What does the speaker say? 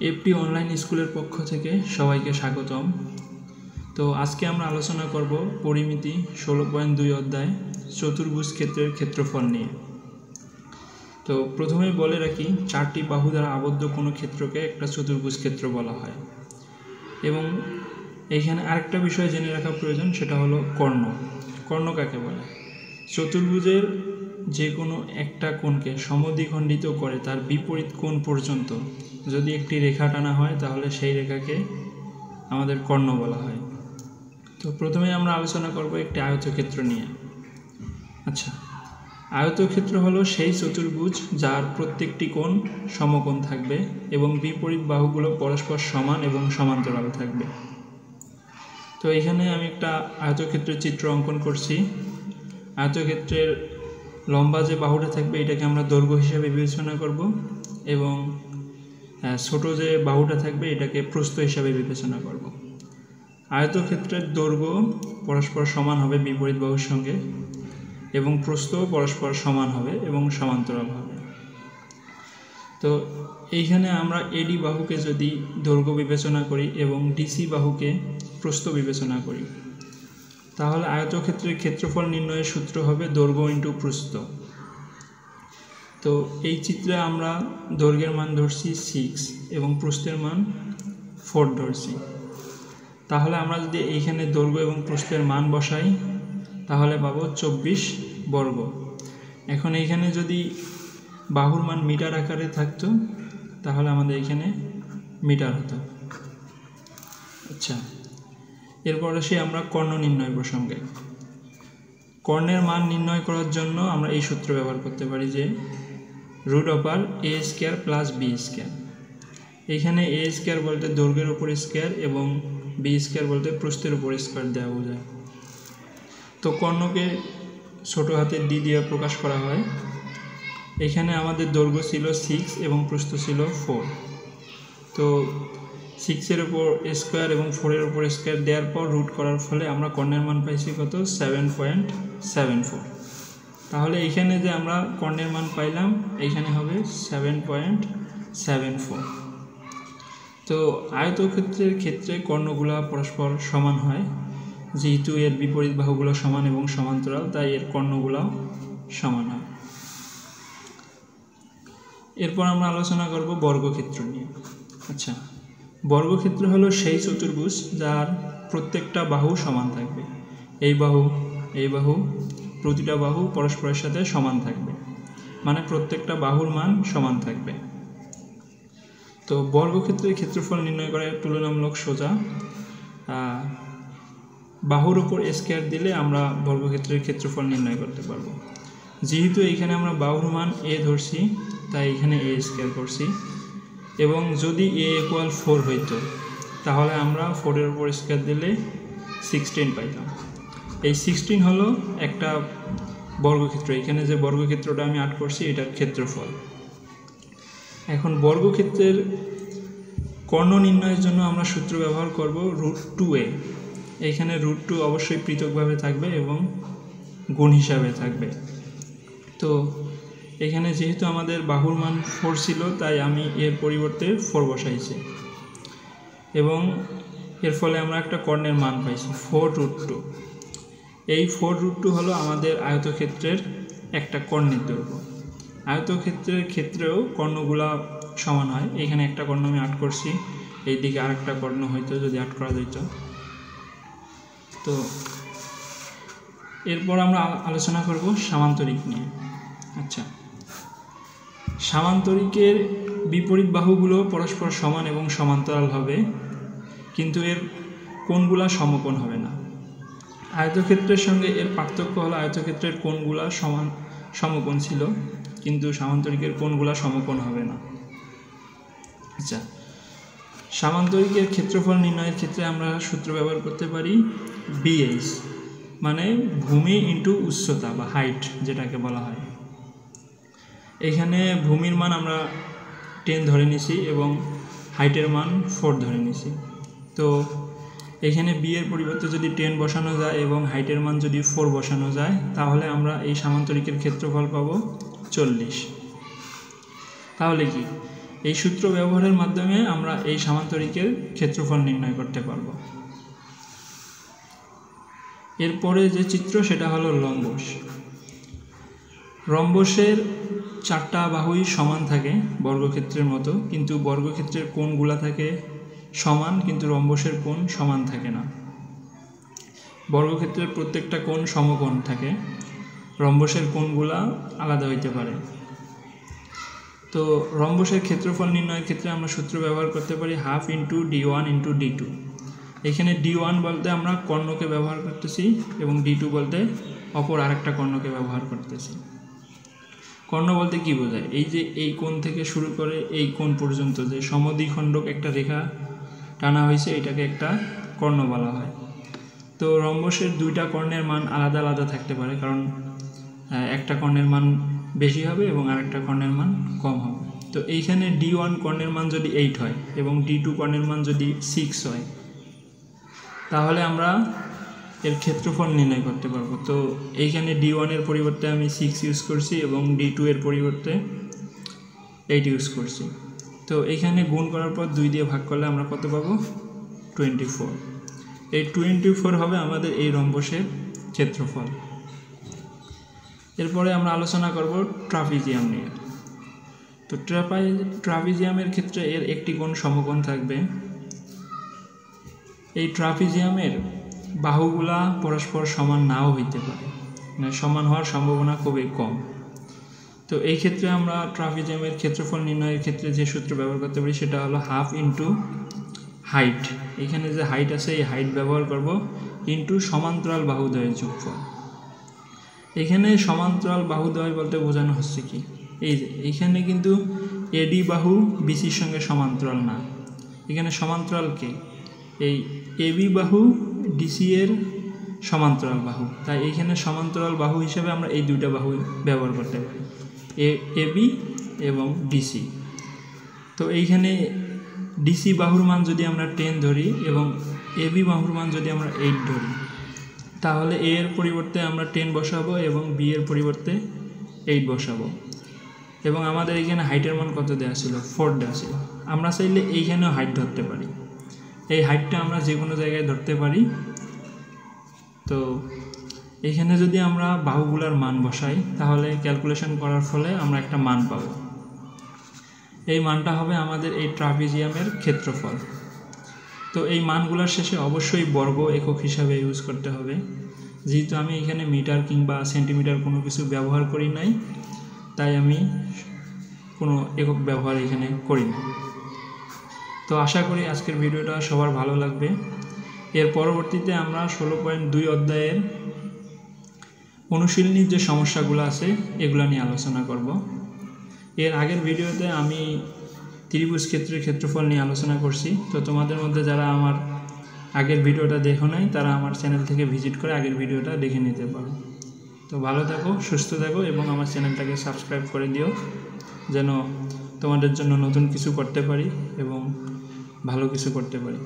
FT online স্কুলের পক্ষ থেকে সবাইকে স্বাগতম। তো আজকে আমরা আলোচনা করব পরিমিতি 16.2 অধ্যায় চতুর্ভুজ ক্ষেত্রের ক্ষেত্রফল নিয়ে। তো প্রথমেই বলে রাখি, চারটি বাহু দ্বারা আবদ্ধ কোনো ক্ষেত্রকে একটা চতুর্ভুজ ক্ষেত্র বলা হয়। এবং এইখানে আরেকটা বিষয় জেনে রাখা প্রয়োজন, সেটা হলো কর্ণ। কর্ণ কাকে বলে? চতুর্ভুজের যে কোনো একটা কোণকে সমদ্বিখণ্ডিত করে তার বিপরীত কোণ পর্যন্ত যদি একটি রেখা টানা হয় তাহলে সেই রেখাকে আমাদের কর্ণ বলা হয়। তো প্রথমে আমরা আলোচনা করব একটি আয়তক্ষেত্র নিয়ে। আচ্ছা, আয়তক্ষেত্র হলো সেই চতুর্ভুজ যার প্রত্যেকটি কোণ সমকোণ থাকবে এবং বিপরীত বাহুগুলো পরস্পর সমান এবং সমান্তরাল থাকবে। তো এখানে আমি একটা আয়তক্ষেত্রের চিত্র অঙ্কন করছি। আয়তক্ষেত্রের লম্বা যে বাহুটা থাকবে এটাকে আমরা দৈর্ঘ্য হিসাবে বিবেচনা করব এবং ছোট যে বাহুটা থাকবে এটাকে প্রস্থ হিসাবে বিবেচনা করব। আয়তক্ষেত্রের দৈর্ঘ্য পরস্পর সমান হবে বিপরীত বাহুর সঙ্গে এবং প্রস্থও পরস্পর সমান হবে এবং সমান্তরাল হবে। তো এইখানে আমরা এডি বাহুকে যদি দৈর্ঘ্য বিবেচনা করি এবং ডিসি বাহুকে প্রস্থ বিবেচনা করি, তাহলে আয়তক্ষেত্রের ক্ষেত্রফল নির্ণয়ের সূত্র হবে দৈর্ঘ্য ইন্টু প্রস্থ। তো এই চিত্রে আমরা দৈর্ঘ্যের মান ধরছি 6 এবং প্রস্থের মান 4 ধরছি। তাহলে আমরা যদি এইখানে দৈর্ঘ্য এবং প্রস্থের মান বসাই তাহলে পাবো 24 বর্গ। এখন এইখানে যদি বাহুর মান মিটার আকারে থাকতো তাহলে আমাদের এখানে মিটার হতো। আচ্ছা, এরপর আসি আমরা কর্ণ নির্ণয় প্রসঙ্গে। কর্ণের মান নির্ণয় করার জন্য আমরা এই সূত্র ব্যবহার করতে পারি যে √a² + b²। এইখানে a² বলতে দৈর্ঘ্যের উপর স্কয়ার এবং b² বলতে প্রস্থের উপর স্কয়ার দেওয়া বোঝায়। তো কর্ণকে ছোট হাতের d দিয়ে প্রকাশ করা হয়। এখানে আমাদের দৈর্ঘ্য ছিল 6 এবং প্রস্থ ছিল 4। তো 6-এর উপর স্কয়ার এবং 4-এর উপর স্কয়ার দেওয়ার পর রুট করার ফলে আমরা কর্ণের মান পাইছি কত? 7.74। তাহলে এইখানে যে আমরা কর্ণের মান পাইলাম এইখানে হবে 7.74। তো আয়তক্ষেত্রের ক্ষেত্রে কর্ণগুলা পরস্পর সমান হয়, যেহেতু এর বিপরীত বাহুগুলো সমান এবং সমান্তরাল তাই এর কর্ণগুলাও সমান হয়। এরপর আমরা আলোচনা করব বর্গক্ষেত্র নিয়ে। আচ্ছা, বর্গক্ষেত্র হলো সেই চতুর্ভুজ যার প্রত্যেকটা বাহু সমান থাকবে। এই বাহু প্রতিটা বাহু পরস্পরের সাথে সমান থাকবে, মানে প্রত্যেকটা বাহুর মান সমান থাকবে। তো বর্গক্ষেত্রের ক্ষেত্রফল নির্ণয় করা তুলনামূলক সোজা। বাহুর উপর স্কয়ার দিলে আমরা বর্গক্ষেত্রের ক্ষেত্রফল নির্ণয় করতে পারবো। যেহেতু এইখানে আমরা বাহুর মান a ধরছি তাই এখানে a² করছি এবং যদি a = 4 হইতো তাহলে আমরা 4-এর উপর স্কয়ার দিলে 16 পাইতাম। এই 16 হলো একটা বর্গক্ষেত্র। এখানে যে বর্গক্ষেত্রটা আমি আট করছি এটার ক্ষেত্রফল। এখন বর্গক্ষেত্রের কর্ণ নির্ণয়ের জন্য আমরা সূত্র ব্যবহার করব √2a। এইখানে √2 অবশ্যই পৃথকভাবে থাকবে এবং গুণ হিসাবে থাকবে। তো এখানে যেহেতু আমাদের বাহুর মান 4 ছিল তাই আমি এর পরিবর্তে 4 বসাইছি এবং এর ফলে আমরা একটা কর্ণের মান পাইছি 4√2। এই 4√2 হলো আমাদের আয়তক্ষেত্রের একটা কর্ণের দৈর্ঘ্য। আয়তক্ষেত্রের ক্ষেত্রেও কর্ণগুলা সমান হয়। এখানে একটা কর্ণ আমি আট করছি, এইদিকে আরেকটা কর্ণ হয়তো যদি আট করা যেত। তো এরপর আমরা আলোচনা করব সামান্তরিক নিয়ে। আচ্ছা, সামান্তরিকের বিপরীত বাহুগুলো পরস্পর সমান এবং সমান্তরাল হবে, কিন্তু এর কোণগুলা সমকোণ হবে না। আয়তক্ষেত্রের সঙ্গে এর পার্থক্য হলো আয়তক্ষেত্রের কোণগুলা সমকোণ ছিল, কিন্তু সামান্তরিকের কোণগুলা সমকোণ হবে না। আচ্ছা, সামান্তরিকের ক্ষেত্রফল নির্ণয়ের ক্ষেত্রে আমরা সূত্র ব্যবহার করতে পারি BH, মানে ভূমি ইন্টু উচ্চতা বা হাইট যেটাকে বলা হয়। এখানে ভূমির মান আমরা 10 ধরে নিছি এবং হাইটের মান 4 ধরে নিছি। তো এখানে বি এর পরিবর্তে যদি 10 বসানো যায় এবং হাইটের মান যদি 4 বসানো যায় তাহলে আমরা এই সামান্তরিকের ক্ষেত্রফল পাবো 40। তাহলে কি এই সূত্র ব্যবহারের মাধ্যমে আমরা এই সামান্তরিকের ক্ষেত্রফল নির্ণয় করতে পারব। এরপরে যে চিত্র সেটা হলো রম্বস। রম্বসের 4টা বাহুই সমান থাকে বর্গক্ষেত্রের মতো, কিন্তু বর্গক্ষেত্রের কোণগুলা থাকে সমান, কিন্তু রম্বসের কোণ সমান থাকে না। বর্গক্ষেত্রের প্রত্যেকটা কোণ সমকোণ থাকে, রম্বসের কোণগুলা আলাদা হইতে পারে। তো রম্বসের ক্ষেত্রফল নির্ণয়ের ক্ষেত্রে আমরা সূত্র ব্যবহার করতে পারি half into d1 into d2। এখানে d1 বলতে আমরা কর্ণকে ব্যবহার করতেছি এবং d2 বলতে অপর আরেকটা কর্ণকে ব্যবহার করতেছি। কর্ণ বলতে কি বোঝায়? এই যে এই কোণ থেকে শুরু করে এই কোণ পর্যন্ত যে সমদ্বিখণ্ডক একটা রেখা টানা হয়েছে, এটাকে একটা কর্ণ বলা হয়। তো রম্বসের 2টা কর্ণের মান আলাদা আলাদা থাকতে পারে, কারণ একটা কর্ণের মান বেশি হবে এবং আরেকটা কর্ণের মান কম হবে। তো এইখানে d1 কর্ণের মান যদি 8 হয় এবং d2 কর্ণের মান যদি 6 হয়, তাহলে আমরা এর ক্ষেত্রফল নির্ণয় করতে পারবো। তো এইখানে d1 এর পরিবর্তে আমি 6 ইউজ করছি এবং d2 এর পরিবর্তে 8 ইউজ করছি। তো এইখানে গুণ করার পর 2 দিয়ে ভাগ করলে আমরা কত পাবো? 24। এই 24 হবে আমাদের এই রম্বসের ক্ষেত্রফল। এরপরে আমরা আলোচনা করব ট্রাপিজিয়াম নিয়ে। তো ট্রাপিজিয়ামের ক্ষেত্রে এর একটি কোণ সমকোণ থাকবে। এই ট্রাপিজিয়ামের বাহুগুলা পরস্পর সমান নাও হইতে পারে, মানে সমান হওয়ার সম্ভাবনা খুবই কম। তো এই ক্ষেত্রে আমরা ট্রাপিজিয়ামের ক্ষেত্রফল নির্ণয়ের ক্ষেত্রে যে সূত্র ব্যবহার করতে পারি সেটা হলো হাফ ইন্টু হাইট। এখানে যে হাইট আছে এই হাইট ব্যবহার করব ইন্টু সমান্তরাল বাহুদ্বয়ের যোগফল। এখানে সমান্তরাল বাহুদ্বয় বলতে বোঝানো হচ্ছে কি, এই যে এইখানে কিন্তু এডি বাহু বিসির সঙ্গে সমান্তরাল না, এখানে সমান্তরাল কে? এই এবি বাহু ডিসি এর সমান্তরাল বাহু। তাই এইখানে সমান্তরাল বাহু হিসেবে আমরা এই 2টা বাহু ব্যবহার করতে পারি, এবি এবং ডিসি। তো এইখানে ডিসি বাহুর মান যদি আমরা 10 ধরি এবং এবি বাহুর মান যদি আমরা 8 ধরি, তাহলে এ এর পরিবর্তে আমরা 10 বসাবো এবং বি এর পরিবর্তে 8 বসাবো। এবং আমাদের এখানে হাইটের মান কত দেওয়া ছিল? 4 দেওয়া ছিল। আমরা চাইলে এইখানেও হাইট ধরতে পারি, এই হাইটটা আমরা যে কোনো জায়গায় ধরতে পারি। তো এখানে যদি আমরা বাহুগুলার মান বসাই, তাহলে ক্যালকুলেশন করার ফলে আমরা একটা মান পাব। এই মানটা হবে আমাদের এই ট্রাপিজিয়ামের ক্ষেত্রফল। তো এই মানগুলোর শেষে অবশ্যই বর্গ একক হিসাবে ইউজ করতে হবে। যেহেতু আমি এখানে মিটার কিংবা সেন্টিমিটার কোনো কিছু ব্যবহার করি নাই, তাই আমি কোনো একক ব্যবহার এখানে করি না। তো আশা করি আজকের ভিডিওটা সবার ভালো লাগবে। এর পরবর্তীতে আমরা 16.2 অধ্যায়ের অনুশীলনীর যে সমস্যাগুলো আছে এগুলো নিয়ে আলোচনা করব। এর আগের ভিডিওতে আমি ত্রিভুজ ক্ষেত্রের ক্ষেত্রফল নিয়ে আলোচনা করছি। তো তোমাদের মধ্যে যারা আমার আগের ভিডিওটা দেখো নাই, তারা আমার চ্যানেল থেকে ভিজিট করে আগের ভিডিওটা দেখে নিতে পারো। তো ভালো থাকো, সুস্থ থাকো এবং আমার চ্যানেলটাকে সাবস্ক্রাইব করে দিও, যেন তোমাদের জন্য নতুন কিছু করতে পারি এবং ভালো কিছু করতে পারি।